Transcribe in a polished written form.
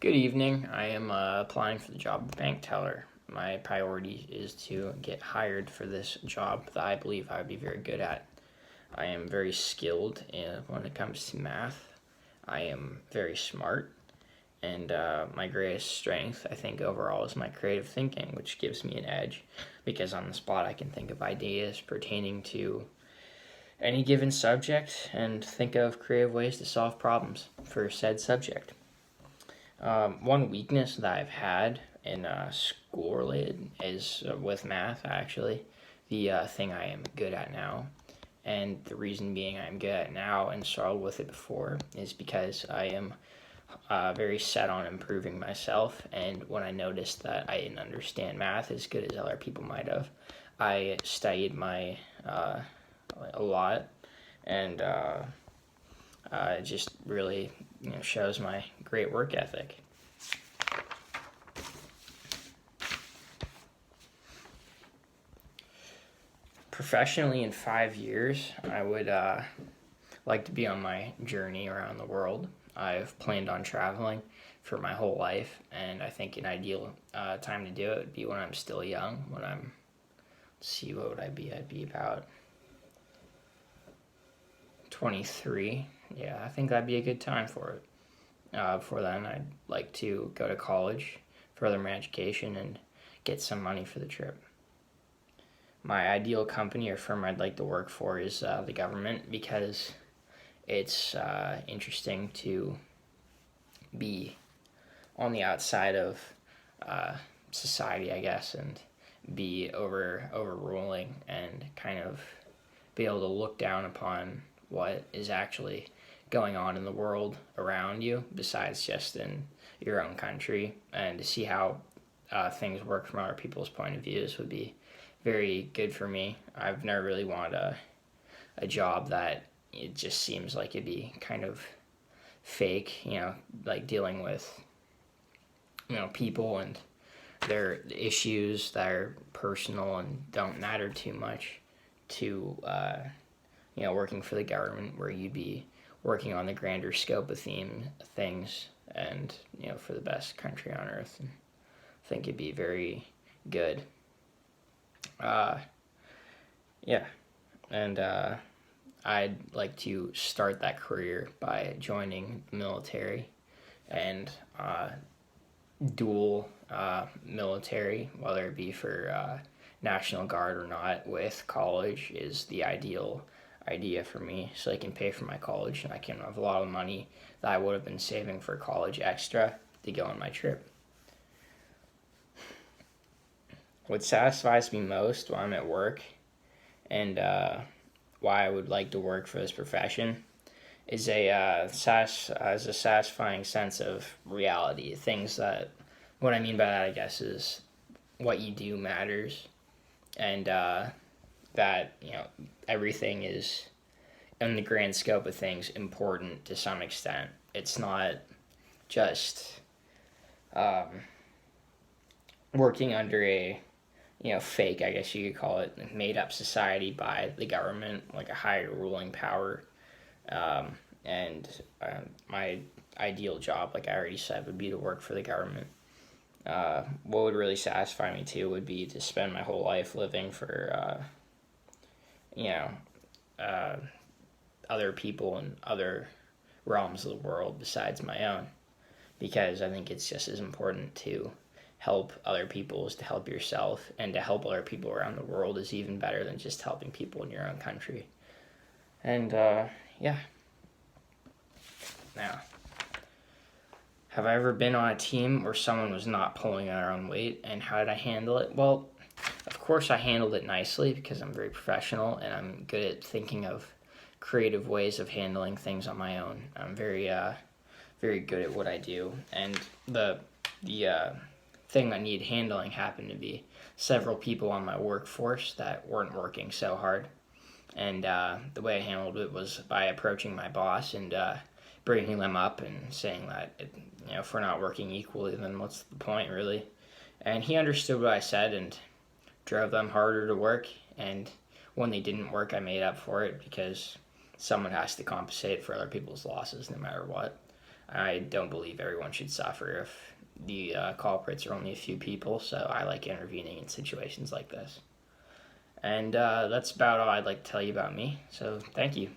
Good evening. I am applying for the job of bank teller. My priority is to get hired for this job that I believe I would be very good at. I am very skilled when it comes to math. I am very smart, and my greatest strength, I think, overall, is my creative thinking, which gives me an edge because on the spot I can think of ideas pertaining to any given subject and think of creative ways to solve problems for said subject. One weakness that I've had in school related is with math, actually. The thing I am good at now. And the reason being I'm good at it now and struggled with it before is because I am very set on improving myself. And when I noticed that I didn't understand math as good as other people might have, I studied a lot, and it just really shows my great work ethic. Professionally, in 5 years, I would like to be on my journey around the world. I've planned on traveling for my whole life, and I think an ideal time to do it would be when I'm still young. What would I be? I'd be about 23. Yeah, I think that'd be a good time for it. Before then, I'd like to go to college, further my education, and get some money for the trip. My ideal company or firm I'd like to work for is the government because it's interesting to be on the outside of society, I guess, and be overruling and kind of be able to look down upon what is actually going on in the world around you besides just in your own country, and to see how things work from other people's point of views would be very good for me. I've never really wanted a job that it just seems like it'd be kind of fake, like dealing with people and their issues that are personal and don't matter too much to working for the government, where you'd be working on the grander scope of things and for the best country on earth. And I think it'd be very good. Yeah, and I'd like to start that career by joining the military, and dual military, whether it be for National Guard or not, with college is the ideal idea for me, so I can pay for my college and I can have a lot of money that I would have been saving for college extra to go on my trip. What satisfies me most when I'm at work, and why I would like to work for this profession, is a satisfying sense of reality. What I mean by that, I guess, is what you do matters, and that everything is, in the grand scope of things, important to some extent. It's not just working under a fake, I guess you could call it, made up society by the government, like a higher ruling power. My ideal job, like I already said, would be to work for the government. What would really satisfy me too would be to spend my whole life living for other people in other realms of the world besides my own, because I think it's just as important to help other people as to help yourself, and to help other people around the world is even better than just helping people in your own country. And yeah. Now, have I ever been on a team where someone was not pulling their own weight, and how did I handle it? Well, of course I handled it nicely because I'm very professional and I'm good at thinking of creative ways of handling things on my own. I'm very good at what I do, and the thing that needed handling happened to be several people on my workforce that weren't working so hard. And the way I handled it was by approaching my boss and bringing them up and saying that if we're not working equally, then what's the point, really? And he understood what I said and drove them harder to work. And when they didn't work, I made up for it, because someone has to compensate for other people's losses no matter what. I don't believe everyone should suffer if the culprits are only a few people, so I like intervening in situations like this. And that's about all I'd like to tell you about me, so thank you.